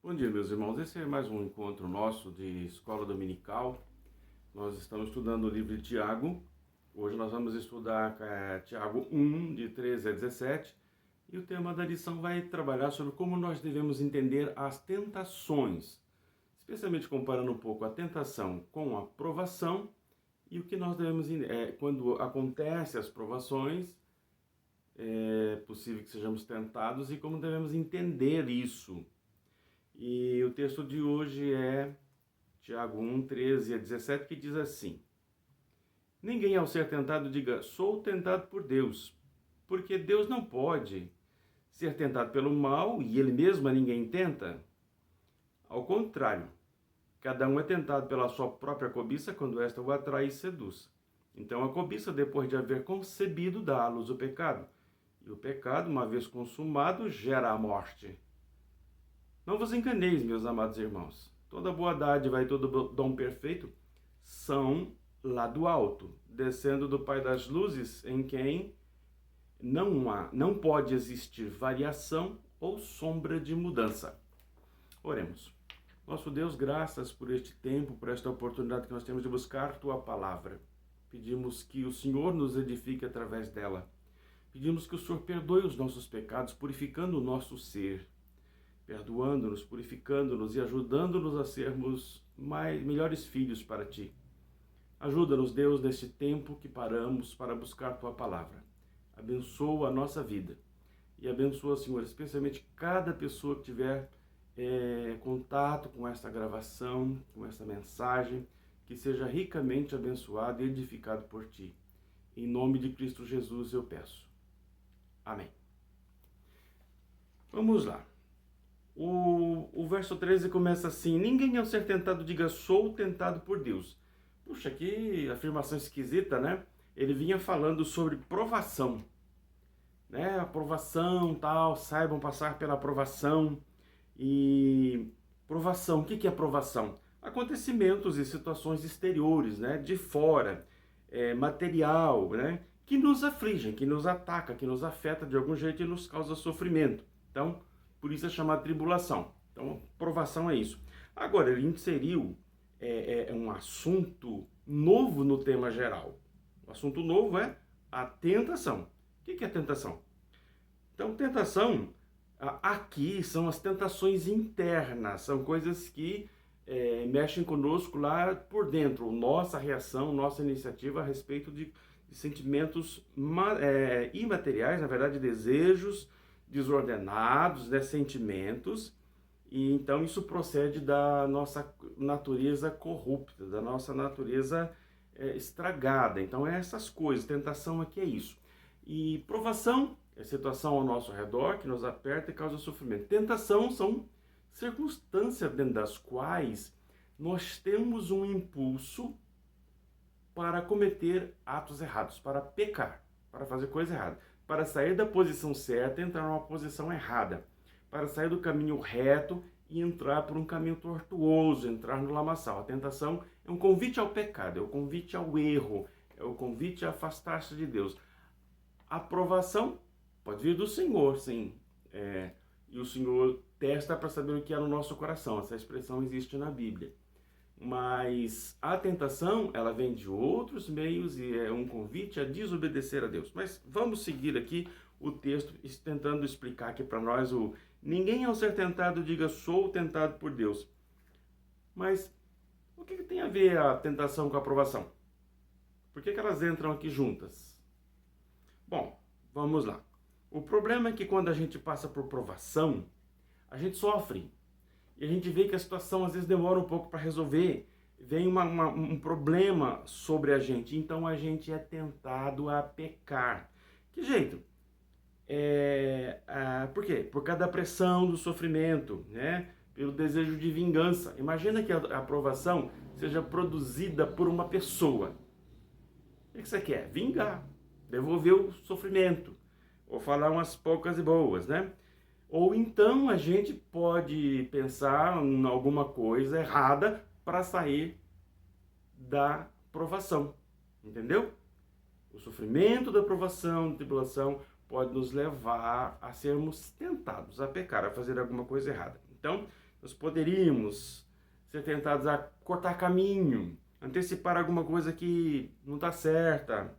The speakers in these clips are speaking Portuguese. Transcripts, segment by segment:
Bom dia, meus irmãos. Esse é mais um encontro nosso de escola dominical. Nós estamos estudando o livro de Tiago. Hoje nós vamos estudar Tiago 1, de 13 a 17. E o tema da lição vai trabalhar sobre como nós devemos entender as tentações, especialmente comparando um pouco a tentação com a provação e o que nós devemos, quando acontecem as provações, é possível que sejamos tentados e como devemos entender isso. E o texto de hoje é Tiago 1, 13 a 17, que diz assim: Ninguém ao ser tentado diga, sou tentado por Deus, porque Deus não pode ser tentado pelo mal e ele mesmo a ninguém tenta. Ao contrário, cada um é tentado pela sua própria cobiça quando esta o atrai e seduz. Então a cobiça, depois de haver concebido, dá à luz o pecado. E o pecado, uma vez consumado, gera a morte. Não vos enganeis, meus amados irmãos. Toda boa dádiva e todo dom perfeito são lá do alto, descendo do Pai das luzes, em quem não pode existir variação ou sombra de mudança. Oremos. Nosso Deus, graças por este tempo, por esta oportunidade que nós temos de buscar Tua Palavra. Pedimos que o Senhor nos edifique através dela. Pedimos que o Senhor perdoe os nossos pecados, purificando o nosso ser, perdoando-nos, purificando-nos e ajudando-nos a sermos melhores filhos para Ti. Ajuda-nos, Deus, neste tempo que paramos para buscar Tua Palavra. Abençoa a nossa vida e abençoa, Senhor, especialmente cada pessoa que tiver contato com esta gravação, com esta mensagem, que seja ricamente abençoado e edificado por Ti. Em nome de Cristo Jesus eu peço. Amém. Vamos lá. O verso 13 começa assim: Ninguém ao ser tentado diga, sou tentado por Deus. Puxa, que afirmação esquisita, né? Ele vinha falando sobre provação, né? Aprovação, tal, saibam passar pela provação. E provação, o que é provação? Acontecimentos e situações exteriores, né? De fora, material, né? Que nos afligem, que nos ataca, que nos afeta de algum jeito e nos causa sofrimento. Então, por isso é chamada tribulação. Então, provação é isso. Agora, ele inseriu um assunto novo no tema geral. O assunto novo é a tentação. O que é tentação? Então, tentação, aqui são as tentações internas. São coisas que mexem conosco lá por dentro. Nossa reação, nossa iniciativa a respeito de sentimentos imateriais, na verdade, desejos desordenados, né, sentimentos, e então isso procede da nossa natureza corrupta, da nossa natureza estragada. Então é essas coisas, tentação aqui é isso. E provação é situação ao nosso redor que nos aperta e causa sofrimento. Tentação são circunstâncias dentro das quais nós temos um impulso para cometer atos errados, para pecar, para fazer coisa errada, para sair da posição certa e entrar numa posição errada, para sair do caminho reto e entrar por um caminho tortuoso, entrar no lamaçal. A tentação é um convite ao pecado, é um convite ao erro, é um convite a afastar-se de Deus. A aprovação pode vir do Senhor, sim, e o Senhor testa para saber o que há no nosso coração. Essa expressão existe na Bíblia. Mas a tentação, ela vem de outros meios e é um convite a desobedecer a Deus. Mas vamos seguir aqui o texto, tentando explicar aqui para nós ninguém ao ser tentado diga, sou tentado por Deus. Mas o que tem a ver a tentação com a aprovação? Por que elas entram aqui juntas? Bom, vamos lá. O problema é que quando a gente passa por provação, a gente sofre. E a gente vê que a situação às vezes demora um pouco para resolver. Vem um problema sobre a gente. Então a gente é tentado a pecar. Que jeito? Por quê? Por causa da pressão do sofrimento, né? Pelo desejo de vingança. Imagina que a aprovação seja produzida por uma pessoa. O que você quer? Vingar. Devolver o sofrimento. Ou falar umas poucas e boas, né? Ou então a gente pode pensar em alguma coisa errada para sair da provação, entendeu? O sofrimento da provação, da tribulação, pode nos levar a sermos tentados a pecar, a fazer alguma coisa errada. Então, Nós poderíamos ser tentados a cortar caminho, antecipar alguma coisa que não está certa,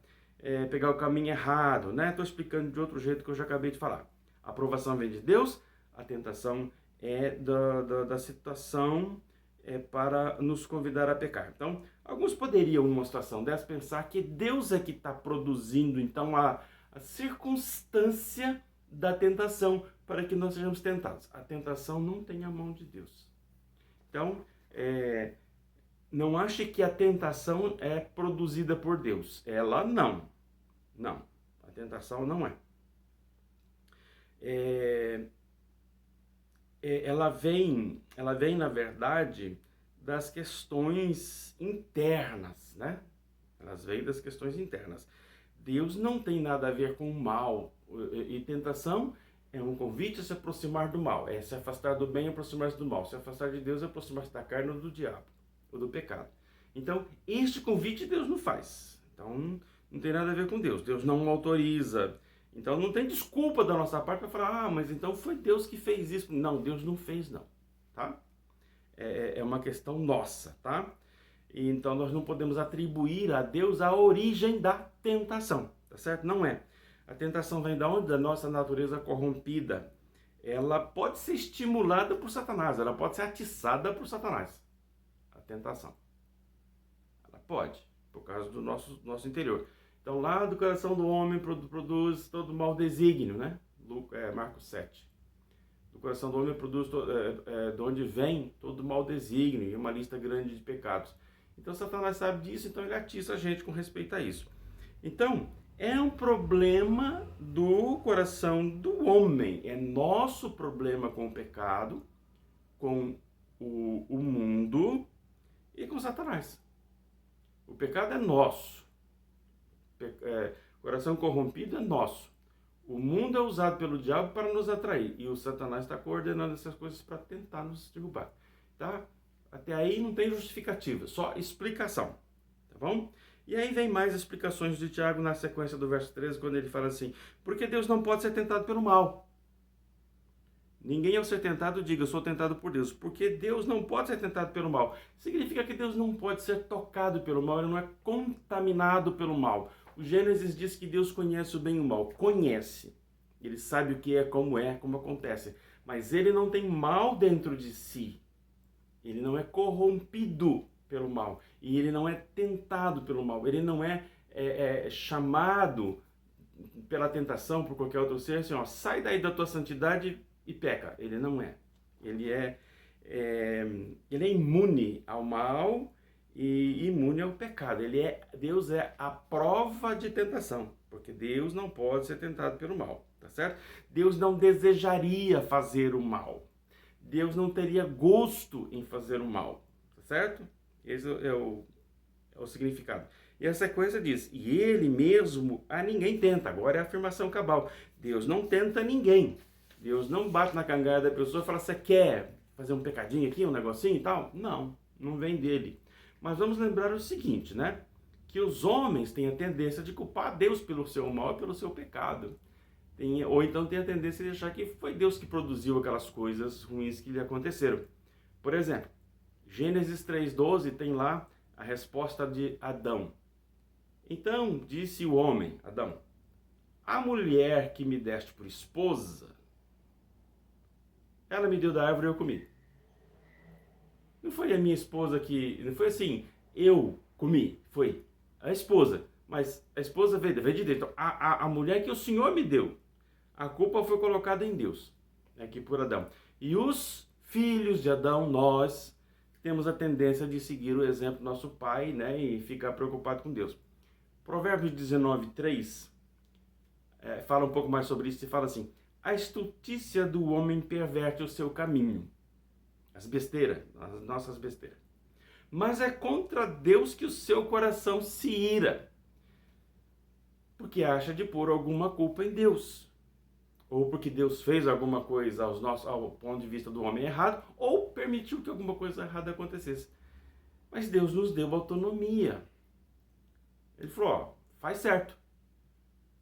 pegar o caminho errado, né? Estou explicando de outro jeito que eu já acabei de falar. A aprovação vem de Deus, a tentação é da situação para nos convidar a pecar. Então, alguns poderiam, numa situação dessa, pensar que Deus é que está produzindo, então, a circunstância da tentação para que nós sejamos tentados. A tentação não tem a mão de Deus. Então, não ache que a tentação é produzida por Deus. Ela não. Não. A tentação não é. Ela vem, na verdade, das questões internas, né? Elas vêm das questões internas. Deus não tem nada a ver com o mal. E tentação é um convite a se aproximar do mal. É se afastar do bem e aproximar-se do mal. Se afastar de Deus é aproximar-se da carne ou do diabo, ou do pecado. Então, este convite Deus não faz. Então, não tem nada a ver com Deus. Deus não autoriza. Então, não tem desculpa da nossa parte para falar, mas então foi Deus que fez isso. Não, Deus não fez, não. Tá? É uma questão nossa, tá? E então, nós não podemos atribuir a Deus a origem da tentação, tá certo? Não é. A tentação vem da onde? Da nossa natureza corrompida. Ela pode ser estimulada por Satanás, ela pode ser atiçada por Satanás. A tentação. Ela pode, por causa do nosso interior. Então, lá do coração do homem produz todo mau desígnio, né? Marcos 7. Do coração do homem produz, de onde vem todo mau desígnio, e uma lista grande de pecados. Então, Satanás sabe disso, então ele atiça a gente com respeito a isso. Então, é um problema do coração do homem. É nosso problema com o pecado, com o mundo e com Satanás. O pecado é nosso. O coração corrompido é nosso. O mundo é usado pelo diabo para nos atrair. E o Satanás está coordenando essas coisas para tentar nos derrubar. Tá? Até aí não tem justificativa, só explicação. Tá bom? E aí vem mais explicações de Tiago na sequência do verso 13, quando ele fala assim: porque Deus não pode ser tentado pelo mal. Ninguém ao ser tentado diga, eu sou tentado por Deus. Porque Deus não pode ser tentado pelo mal. Significa que Deus não pode ser tocado pelo mal, ele não é contaminado pelo mal. O Gênesis diz que Deus conhece o bem e o mal. Conhece. Ele sabe o que é, como acontece. Mas ele não tem mal dentro de si. Ele não é corrompido pelo mal. E ele não é tentado pelo mal. Ele não é chamado pela tentação, por qualquer outro ser, assim, ó, sai daí da tua santidade e peca. Ele não é. Ele é imune ao mal e imune ao pecado. Deus é a prova de tentação, porque Deus não pode ser tentado pelo mal, tá certo? Deus não desejaria fazer o mal. Deus não teria gosto em fazer o mal, tá certo? Esse é o significado. E a sequência diz, e ele mesmo a ninguém tenta. Agora é a afirmação cabal. Deus não tenta ninguém. Deus não bate na cangalha da pessoa e fala, você quer fazer um pecadinho aqui, um negocinho e tal? Não vem dele. Mas vamos lembrar o seguinte, né? Que os homens têm a tendência de culpar Deus pelo seu mal e pelo seu pecado. Ou então tem a tendência de achar que foi Deus que produziu aquelas coisas ruins que lhe aconteceram. Por exemplo, Gênesis 3:12 tem lá a resposta de Adão. Então disse o homem, Adão, a mulher que me deste por esposa, ela me deu da árvore e eu comi. Não foi a minha esposa que... Não foi assim, eu comi, foi a esposa. Mas a esposa veio de dentro. Então, a mulher que o Senhor me deu, a culpa foi colocada em Deus, aqui por Adão. E os filhos de Adão, nós, temos a tendência de seguir o exemplo do nosso pai, né, e ficar preocupado com Deus. Provérbios 19:3 fala um pouco mais sobre isso e fala assim, a estultícia do homem perverte o seu caminho. As besteiras, as nossas besteiras. Mas é contra Deus que o seu coração se ira, porque acha de pôr alguma culpa em Deus. Ou porque Deus fez alguma coisa ao ponto de vista do homem errado, ou permitiu que alguma coisa errada acontecesse. Mas Deus nos deu autonomia. Ele falou, ó, faz certo.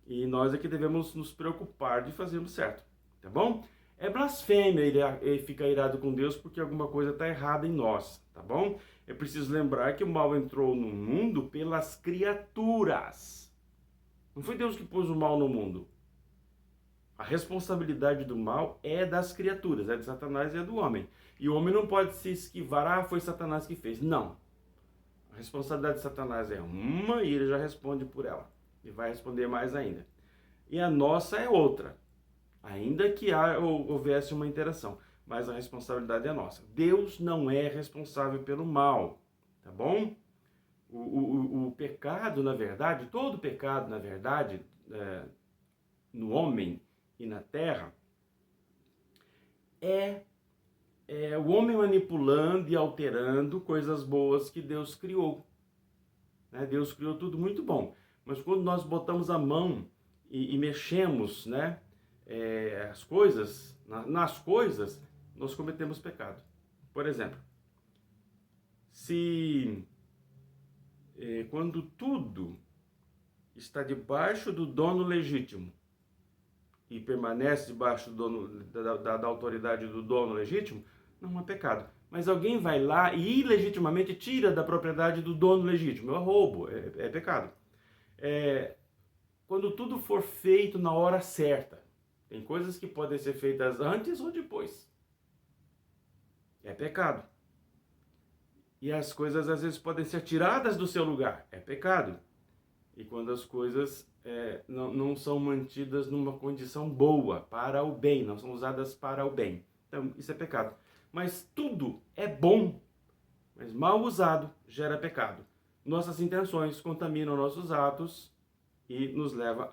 E nós é que devemos nos preocupar de fazermos certo, tá bom? É blasfêmia ele ficar irado com Deus porque alguma coisa está errada em nós, tá bom? É preciso lembrar que o mal entrou no mundo pelas criaturas. Não foi Deus que pôs o mal no mundo. A responsabilidade do mal é das criaturas, é de Satanás e é do homem. E o homem não pode se esquivar, foi Satanás que fez. Não. A responsabilidade de Satanás é uma e ele já responde por ela. E vai responder mais ainda. E a nossa é outra. Ainda que houvesse uma interação. Mas a responsabilidade é nossa. Deus não é responsável pelo mal. Tá bom? O pecado, na verdade, todo pecado, na verdade, no homem e na terra, é o homem manipulando e alterando coisas boas que Deus criou. Né? Deus criou tudo muito bom. Mas quando nós botamos a mão e mexemos, né, as coisas, nas coisas, nós cometemos pecado. Por exemplo, se quando tudo está debaixo do dono legítimo e permanece debaixo do dono, da autoridade do dono legítimo, não é pecado. Mas alguém vai lá e ilegitimamente tira da propriedade do dono legítimo. É roubo, é pecado. Quando tudo for feito na hora certa, tem coisas que podem ser feitas antes ou depois. É pecado. E as coisas às vezes podem ser tiradas do seu lugar. É pecado. E quando as coisas não são mantidas numa condição boa, para o bem, não são usadas para o bem. Então, isso é pecado. Mas tudo é bom, mas mal usado gera pecado. Nossas intenções contaminam nossos atos e nos leva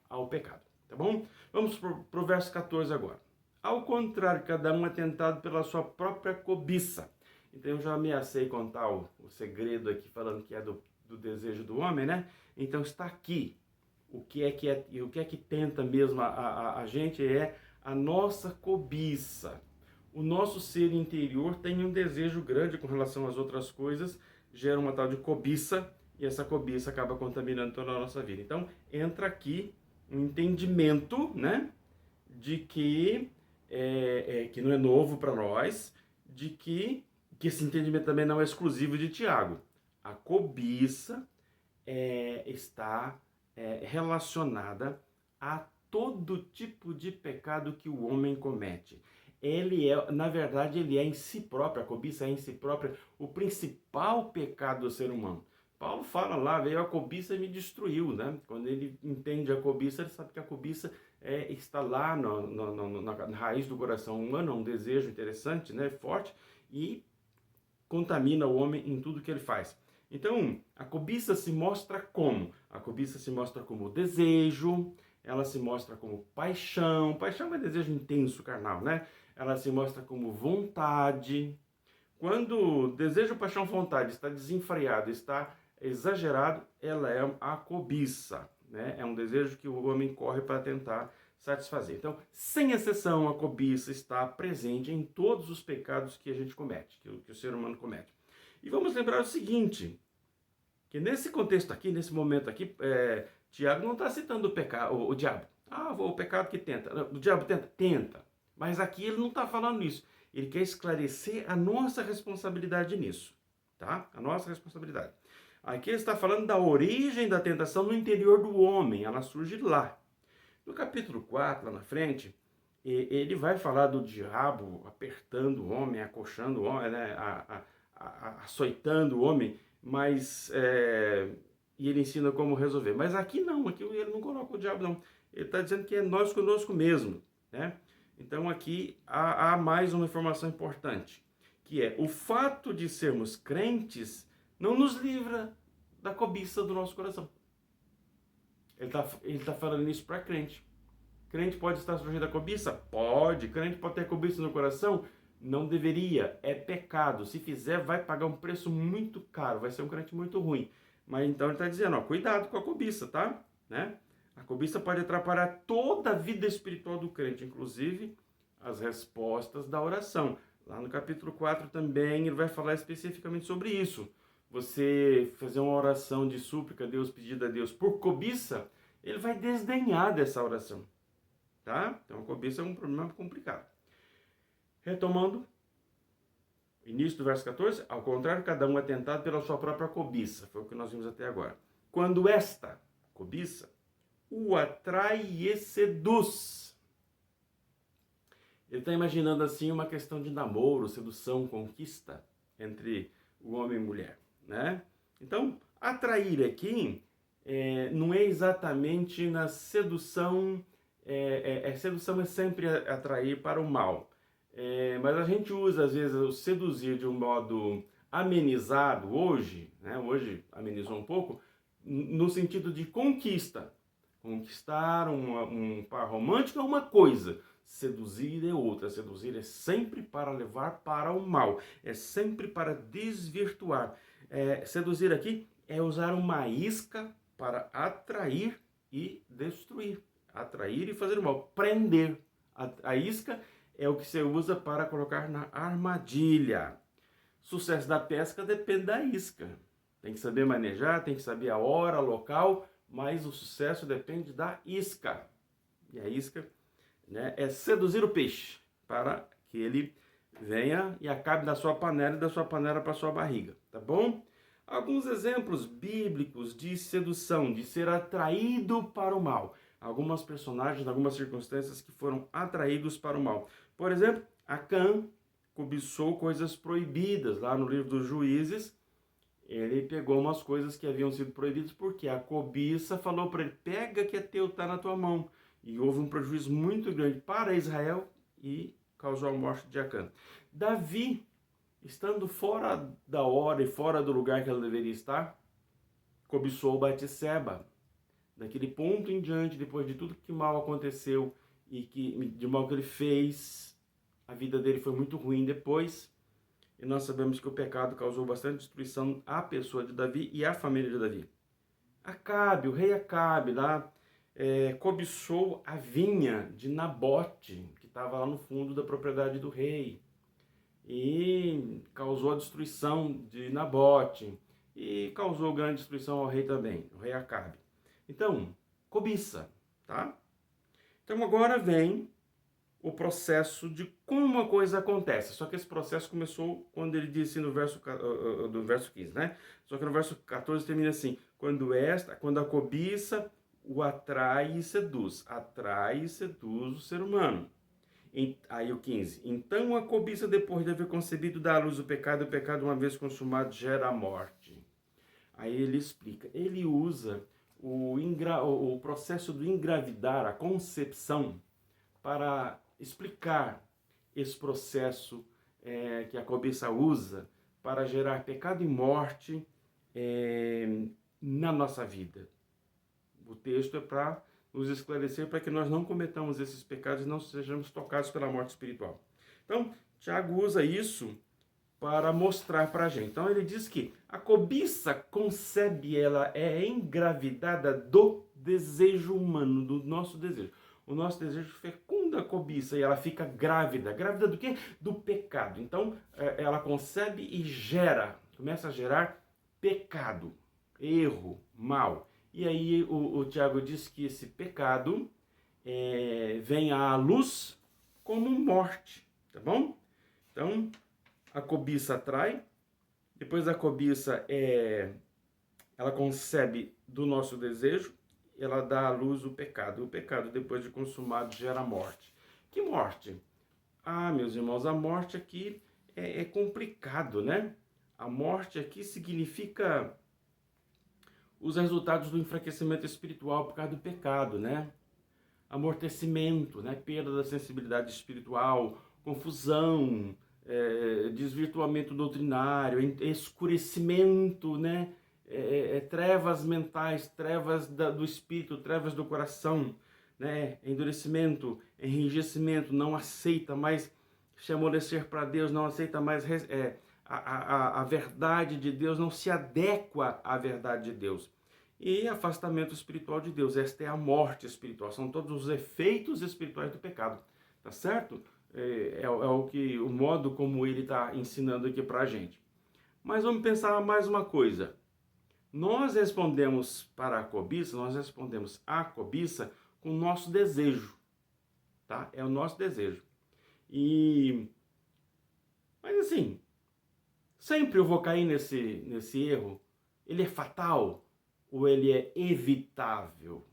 ao pecado. Tá bom? Vamos para o verso 14 agora. Ao contrário, cada um é tentado pela sua própria cobiça. Então eu já ameacei contar o segredo aqui, falando que é do desejo do homem, né? Então está aqui. O que é que tenta mesmo a gente é a nossa cobiça. O nosso ser interior tem um desejo grande com relação às outras coisas, gera uma tal de cobiça, e essa cobiça acaba contaminando toda a nossa vida. Então entra aqui um entendimento, né, de que não é novo para nós, de que esse entendimento também não é exclusivo de Tiago. A cobiça está relacionada a todo tipo de pecado que o homem comete. Na verdade, ele é em si próprio, a cobiça é em si própria o principal pecado do ser humano. Paulo fala lá, veio a cobiça e me destruiu, né? Quando ele entende a cobiça, ele sabe que a cobiça está lá na raiz do coração humano, é um desejo interessante, né? Forte, e contamina o homem em tudo que ele faz. Então, a cobiça se mostra como? A cobiça se mostra como desejo, ela se mostra como paixão. Paixão é desejo intenso, carnal, né? Ela se mostra como vontade. Quando desejo, paixão, vontade está desenfreado, está exagerado, ela é a cobiça, né? É um desejo que o homem corre para tentar satisfazer. Então, sem exceção, a cobiça está presente em todos os pecados que a gente comete, que o ser humano comete. E vamos lembrar o seguinte, que nesse contexto aqui, nesse momento aqui, Tiago não está citando o diabo. O pecado que tenta. O diabo tenta? Tenta. Mas aqui ele não está falando isso. Ele quer esclarecer a nossa responsabilidade nisso, tá? A nossa responsabilidade. Aqui ele está falando da origem da tentação no interior do homem, ela surge lá. No capítulo 4, lá na frente, ele vai falar do diabo apertando o homem, acochando o homem, né? Açoitando o homem, mas e ele ensina como resolver. Mas aqui não, aqui ele não coloca o diabo não. Ele está dizendo que é nós conosco mesmo, né? Então aqui há mais uma informação importante, que é o fato de sermos crentes não nos livra da cobiça do nosso coração. Ele tá falando isso para crente. Crente pode estar sujeito à cobiça? Pode. Crente pode ter cobiça no coração? Não deveria. É pecado. Se fizer, vai pagar um preço muito caro. Vai ser um crente muito ruim. Mas então ele está dizendo, cuidado com a cobiça, tá? Né? A cobiça pode atrapalhar toda a vida espiritual do crente, inclusive as respostas da oração. Lá no capítulo 4 também ele vai falar especificamente sobre isso. Você fazer uma oração de súplica a Deus, pedida a Deus por cobiça, ele vai desdenhar dessa oração. tá? Então, a cobiça é um problema complicado. Retomando, início do verso 14, ao contrário, cada um é tentado pela sua própria cobiça, foi o que nós vimos até agora. Quando esta cobiça o atrai e seduz. Ele está imaginando assim uma questão de namoro, sedução, conquista entre o homem e a mulher, né? Então, atrair aqui não é exatamente na sedução, sedução é sempre atrair para o mal. Mas a gente usa, às vezes, o seduzir de um modo amenizado hoje, né? Hoje amenizou um pouco, no sentido de conquista. Conquistar um par romântico é uma coisa, seduzir é outra. Seduzir é sempre para levar para o mal, é sempre para desvirtuar. Seduzir aqui é usar uma isca para atrair e destruir. Atrair e fazer o mal, prender. A isca é o que você usa para colocar na armadilha. Sucesso da pesca depende da isca. Tem que saber manejar, tem que saber a hora, local, mas o sucesso depende da isca. E a isca, né, é seduzir o peixe para que ele venha e acabe na sua panela e da sua panela para a sua barriga, tá bom? Alguns exemplos bíblicos de sedução, de ser atraído para o mal. Algumas personagens, algumas circunstâncias que foram atraídos para o mal. Por exemplo, Acã cobiçou coisas proibidas. Lá no livro dos Juízes, ele pegou umas coisas que haviam sido proibidas porque a cobiça falou para ele, pega que é teu, está na tua mão. E houve um prejuízo muito grande para Israel e causou a morte de Acã. Davi, estando fora da hora e fora do lugar que ela deveria estar, cobiçou Batseba. Daquele ponto em diante, depois de tudo que mal aconteceu e de mal que ele fez, a vida dele foi muito ruim depois. E nós sabemos que o pecado causou bastante destruição à pessoa de Davi e à família de Davi. Acabe, o rei Acabe, lá, cobiçou a vinha de Nabote, que estava lá no fundo da propriedade do rei. E causou a destruição de Nabote. E causou grande destruição ao rei também, o rei Acabe. Então, cobiça, tá? Então agora vem o processo de como a coisa acontece. Só que esse processo começou quando ele disse no verso, do verso 15, né? Só que no verso 14 termina assim, quando a cobiça o atrai e seduz. Atrai e seduz o ser humano. Aí o 15, então a cobiça depois de haver concebido dá à luz o pecado uma vez consumado gera a morte. Aí ele explica, ele usa o processo do engravidar, a concepção, para explicar esse processo que a cobiça usa para gerar pecado e morte na nossa vida. O texto é para nos esclarecer para que nós não cometamos esses pecados e não sejamos tocados pela morte espiritual. Então, Tiago usa isso para mostrar para a gente. Então, ele diz que a cobiça concebe, ela é engravidada do desejo humano, do nosso desejo. O nosso desejo fecunda a cobiça e ela fica grávida. Grávida do quê? Do pecado. Então, ela concebe e começa a gerar pecado, erro, mal. E aí o Tiago diz que esse pecado vem à luz como morte, tá bom? Então, a cobiça atrai, depois a cobiça ela concebe do nosso desejo, ela dá à luz o pecado. O pecado, depois de consumado, gera morte. Que morte? Ah, meus irmãos, a morte aqui é complicado, né? A morte aqui significa os resultados do enfraquecimento espiritual por causa do pecado, né? Amortecimento, né? Perda da sensibilidade espiritual, confusão, desvirtuamento doutrinário, escurecimento, né? Trevas mentais, trevas do espírito, trevas do coração, né? Endurecimento, enrijecimento, não aceita mais se amolecer para Deus, não aceita mais a verdade de Deus, não se adequa à verdade de Deus. E afastamento espiritual de Deus, esta é a morte espiritual, são todos os efeitos espirituais do pecado, tá certo? O modo como ele está ensinando aqui para a gente. Mas vamos pensar mais uma coisa. Nós respondemos para a cobiça, nós respondemos à cobiça com o nosso desejo. tá? É o nosso desejo. Mas assim, sempre eu vou cair nesse erro. Ele é fatal ou ele é evitável?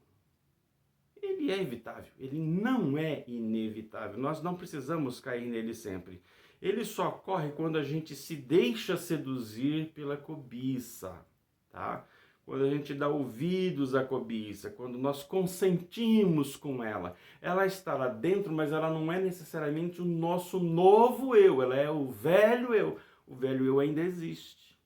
Ele é evitável, ele não é inevitável. Nós não precisamos cair nele sempre. Ele só ocorre quando a gente se deixa seduzir pela cobiça, tá? Quando a gente dá ouvidos à cobiça, quando nós consentimos com ela. Ela está lá dentro, mas ela não é necessariamente o nosso novo eu, ela é o velho eu. O velho eu ainda existe.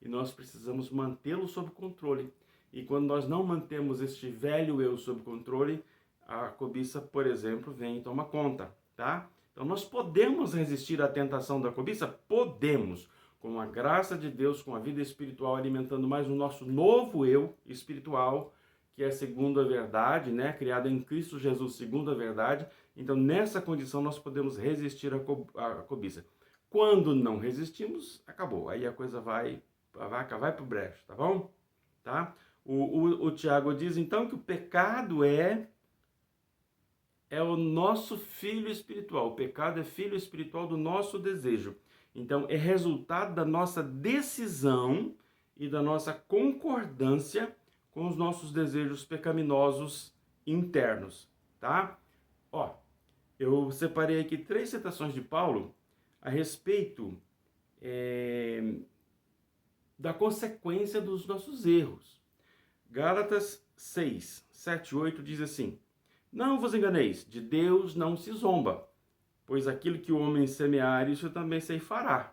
E nós precisamos mantê-lo sob controle. E quando nós não mantemos este velho eu sob controle, a cobiça, por exemplo, vem e toma conta, tá? Então nós podemos resistir à tentação da cobiça? Podemos. Com a graça de Deus, com a vida espiritual, alimentando mais o nosso novo eu espiritual, que é segundo a verdade, né? Criado em Cristo Jesus segundo a verdade. Então nessa condição nós podemos resistir à cobiça. Quando não resistimos, acabou. Aí a coisa vai para o brejo, tá bom? Tá? O Tiago diz então que o pecado é o nosso filho espiritual. O pecado é filho espiritual do nosso desejo. Então é resultado da nossa decisão e da nossa concordância com os nossos desejos pecaminosos internos, tá? Ó, eu separei aqui 3 citações de Paulo a respeito da consequência dos nossos erros. Gálatas 6, 7 e 8 diz assim: Não vos enganeis, de Deus não se zomba, pois aquilo que o homem semear, isso também ceifará.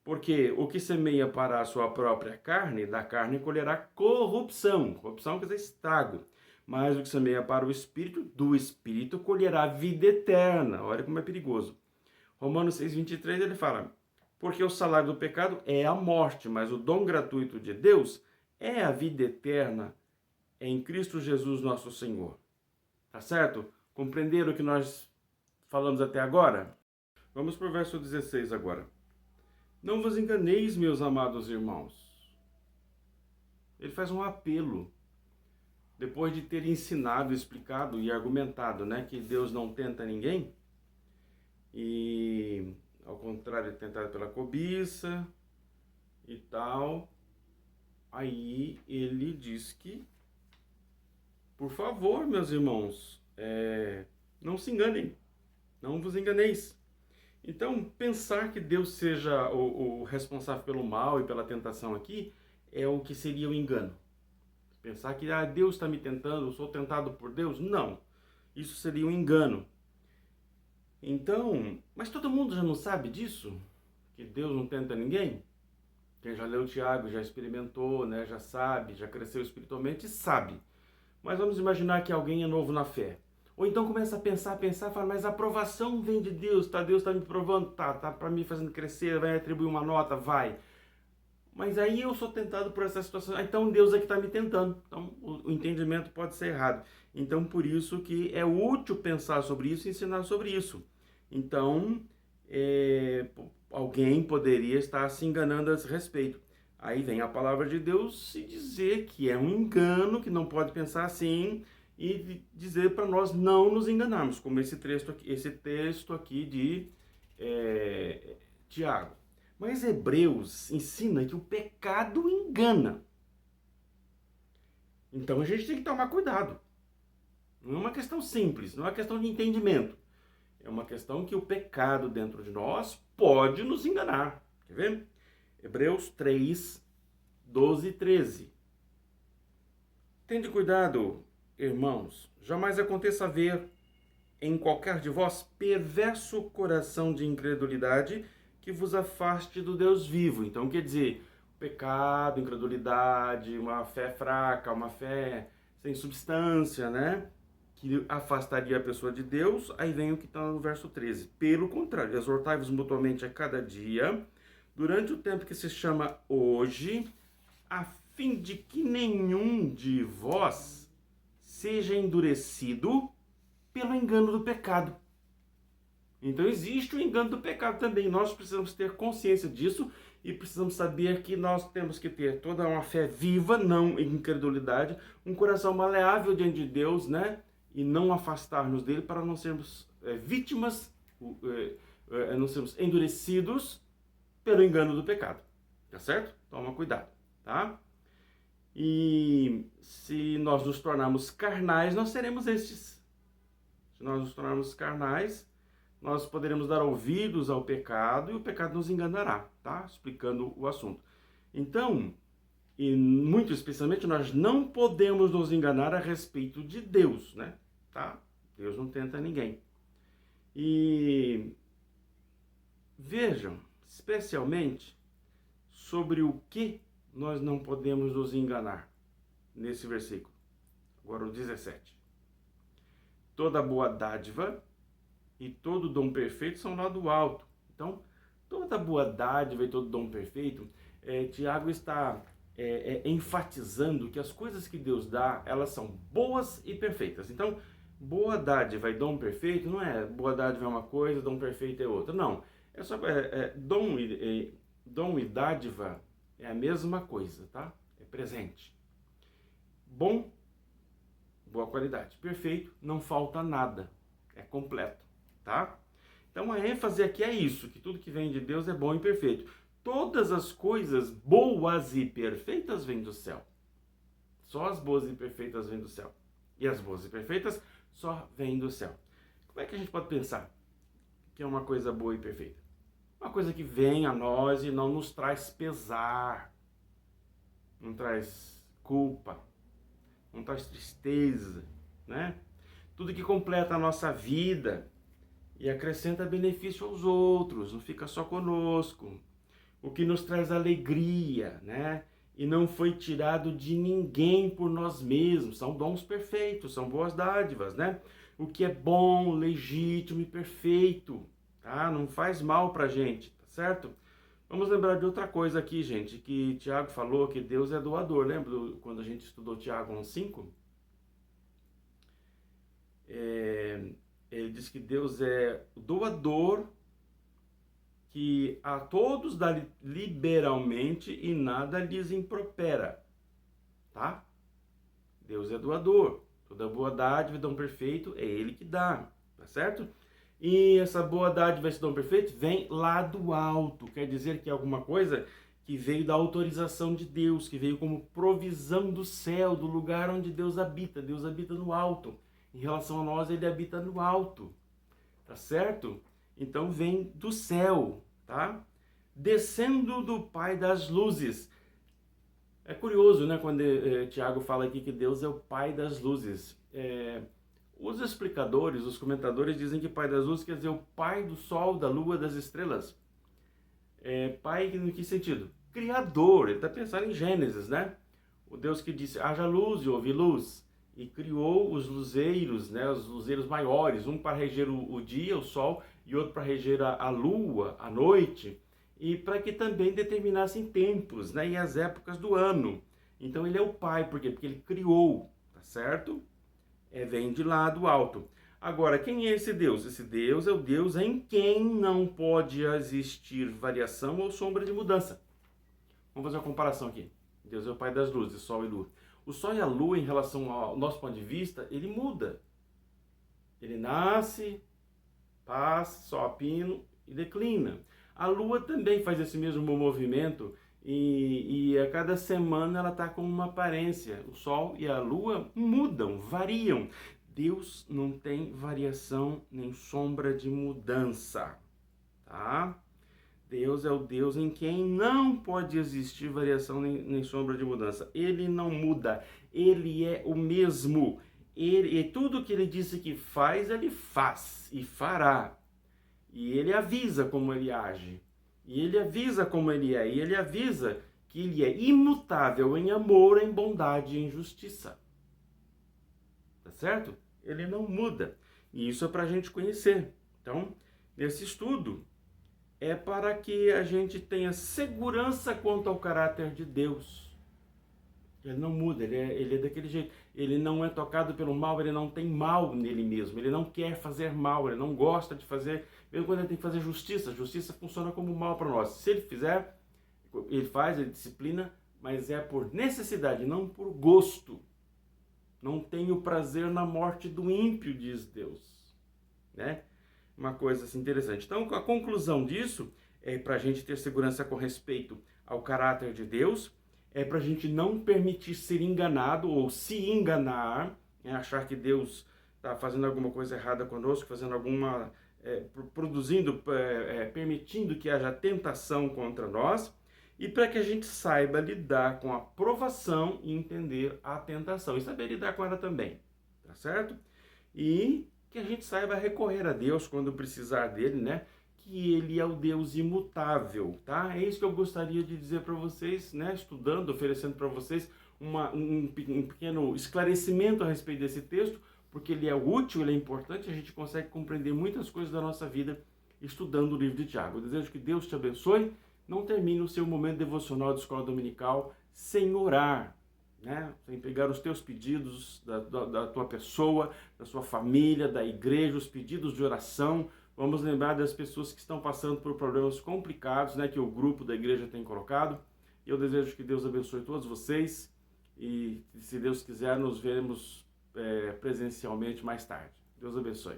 Porque o que semeia para a sua própria carne, da carne colherá corrupção. Corrupção quer dizer estrago. Mas o que semeia para o Espírito, do Espírito colherá vida eterna. Olha como é perigoso. Romanos 6, 23, ele fala: Porque o salário do pecado é a morte, mas o dom gratuito de Deus é a vida eterna em Cristo Jesus nosso Senhor. Tá certo? Compreenderam o que nós falamos até agora? Vamos para o verso 16 agora. Não vos enganeis, meus amados irmãos. Ele faz um apelo. Depois de ter ensinado, explicado e argumentado, né, que Deus não tenta ninguém, e ao contrário, é tentado pela cobiça e tal, aí ele diz que, por favor, meus irmãos, não se enganem, não vos enganeis. Então, pensar que Deus seja o responsável pelo mal e pela tentação aqui é o que seria o engano. Pensar que Deus está me tentando, eu sou tentado por Deus? Não, isso seria um engano. Então, mas todo mundo já não sabe disso? Que Deus não tenta ninguém? Quem já leu o Tiago, já experimentou, né? Já sabe, já cresceu espiritualmente, sabe. Mas vamos imaginar que alguém é novo na fé. Ou então começa a pensar, fala, mas a aprovação vem de Deus, tá? Deus está me provando, tá para me fazendo crescer, vai atribuir uma nota, vai. Mas aí eu sou tentado por essa situação, então Deus é que está me tentando. Então o entendimento pode ser errado. Então por isso que é útil pensar sobre isso e ensinar sobre isso. Então alguém poderia estar se enganando a esse respeito. Aí vem a palavra de Deus e dizer que é um engano, que não pode pensar assim, e dizer para nós não nos enganarmos, como esse texto aqui de Tiago. Mas Hebreus ensina que o pecado engana. Então a gente tem que tomar cuidado. Não é uma questão simples, não é uma questão de entendimento. É uma questão que o pecado dentro de nós pode nos enganar. Quer ver? Hebreus 3, 12 e 13. Tende cuidado, irmãos, jamais aconteça haver em qualquer de vós perverso coração de incredulidade que vos afaste do Deus vivo. Então, quer dizer, pecado, incredulidade, uma fé fraca, uma fé sem substância, né? Que afastaria a pessoa de Deus. Aí vem o que está no verso 13. Pelo contrário, exortai-vos mutuamente a cada dia, durante o tempo que se chama hoje, a fim de que nenhum de vós seja endurecido pelo engano do pecado. Então existe o engano do pecado também. Nós precisamos ter consciência disso e precisamos saber que nós temos que ter toda uma fé viva, não incredulidade, um coração maleável diante de Deus, né? e não afastar-nos dele para não sermos vítimas, não sermos endurecidos pelo engano do pecado. Tá certo? Toma cuidado, tá? E se nós nos tornarmos carnais, nós seremos estes. Se nós nos tornarmos carnais, nós poderemos dar ouvidos ao pecado e o pecado nos enganará, tá? Explicando o assunto. Então, e muito especialmente, nós não podemos nos enganar a respeito de Deus, né? Tá? Deus não tenta ninguém. E vejam, especialmente, sobre o que nós não podemos nos enganar nesse versículo. Agora o 17. Toda boa dádiva e todo dom perfeito são lá do alto. Então, toda boa dádiva e todo dom perfeito, Tiago está enfatizando que as coisas que Deus dá, elas são boas e perfeitas. Então, boa dádiva e dom perfeito não é boa dádiva é uma coisa, dom perfeito é outra. Não, é só dom e dádiva é a mesma coisa, tá? É presente. Bom, boa qualidade. Perfeito, não falta nada. É completo, tá? Então a ênfase aqui é isso, que tudo que vem de Deus é bom e perfeito. Todas as coisas boas e perfeitas vêm do céu. Só as boas e perfeitas vêm do céu. E as boas e perfeitas só vêm do céu. Como é que a gente pode pensar que é uma coisa boa e perfeita? Uma coisa que vem a nós e não nos traz pesar, não traz culpa, não traz tristeza, né? Tudo que completa a nossa vida e acrescenta benefício aos outros, não fica só conosco. O que nos traz alegria, né? E não foi tirado de ninguém por nós mesmos. São dons perfeitos, são boas dádivas, né? O que é bom, legítimo e perfeito, tá? Não faz mal pra gente, tá certo? Vamos lembrar de outra coisa aqui, gente, que Tiago falou que Deus é doador. Lembra quando a gente estudou Tiago 1,5? Ele diz que Deus é doador, que a todos dá liberalmente e nada lhes impropera, tá? Deus é doador. Toda boa dádiva e dom perfeito é Ele que dá, tá certo? E essa boa dádiva, esse dom perfeito, vem lá do alto. Quer dizer que é alguma coisa que veio da autorização de Deus, que veio como provisão do céu, do lugar onde Deus habita. Deus habita no alto. Em relação a nós, Ele habita no alto. Tá certo? Então vem do céu, tá? Descendo do Pai das luzes. É curioso, né? Quando Tiago fala aqui que Deus é o Pai das luzes. Os explicadores, os comentadores dizem que Pai das luzes quer dizer o Pai do Sol, da Lua, das estrelas. Pai em que sentido? Criador. Ele está pensando em Gênesis, né? O Deus que disse, haja luz e houve luz. E criou os luzeiros, né? Os luzeiros maiores. Um para reger o dia, o sol, e outro para reger a lua, a noite. E para que também determinassem tempos, né? E as épocas do ano. Então ele é o Pai. Por quê? Porque ele criou, tá certo? Vem de lá do alto. Agora, quem é esse Deus? Esse Deus é o Deus em quem não pode existir variação ou sombra de mudança. Vamos fazer uma comparação aqui. Deus é o Pai das luzes, Sol e Lua. O Sol e a Lua, em relação ao nosso ponto de vista, ele muda. Ele nasce, passa, sobe a pino e declina. A Lua também faz esse mesmo movimento e a cada semana ela está com uma aparência. O Sol e a Lua mudam, variam. Deus não tem variação nem sombra de mudança, tá? Deus é o Deus em quem não pode existir variação nem sombra de mudança. Ele não muda, ele é o mesmo. E tudo que ele disse que faz, ele faz e fará. E ele avisa como ele age. E ele avisa como ele é. E ele avisa que ele é imutável em amor, em bondade e em justiça. Tá certo? Ele não muda. E isso é para a gente conhecer. Então, nesse estudo, é para que a gente tenha segurança quanto ao caráter de Deus. Ele não muda, ele é daquele jeito. Ele não é tocado pelo mal, ele não tem mal nele mesmo. Ele não quer fazer mal, ele não gosta de fazer, mesmo quando ele tem que fazer justiça. Justiça funciona como mal para nós. Se ele fizer, ele faz, ele disciplina, mas é por necessidade, não por gosto. Não tenho prazer na morte do ímpio, diz Deus. Né? Uma coisa assim interessante. Então, a conclusão disso é para a gente ter segurança com respeito ao caráter de Deus, é para a gente não permitir ser enganado ou se enganar, achar que Deus está fazendo alguma coisa errada conosco, fazendo alguma, produzindo, permitindo que haja tentação contra nós, e para que a gente saiba lidar com a provação e entender a tentação, e saber lidar com ela também, tá certo? E que a gente saiba recorrer a Deus quando precisar dele, né? Que ele é o Deus imutável, tá? É isso que eu gostaria de dizer para vocês, né? Estudando, oferecendo para vocês um pequeno esclarecimento a respeito desse texto, porque ele é útil, ele é importante, a gente consegue compreender muitas coisas da nossa vida estudando o livro de Tiago. Eu desejo que Deus te abençoe. Não termine o seu momento devocional de escola dominical sem orar, né? Sem pegar os teus pedidos da tua pessoa, da sua família, da igreja, os pedidos de oração. Vamos lembrar das pessoas que estão passando por problemas complicados, né, que o grupo da igreja tem colocado. Eu desejo que Deus abençoe todos vocês e, se Deus quiser, nos veremos presencialmente mais tarde. Deus abençoe.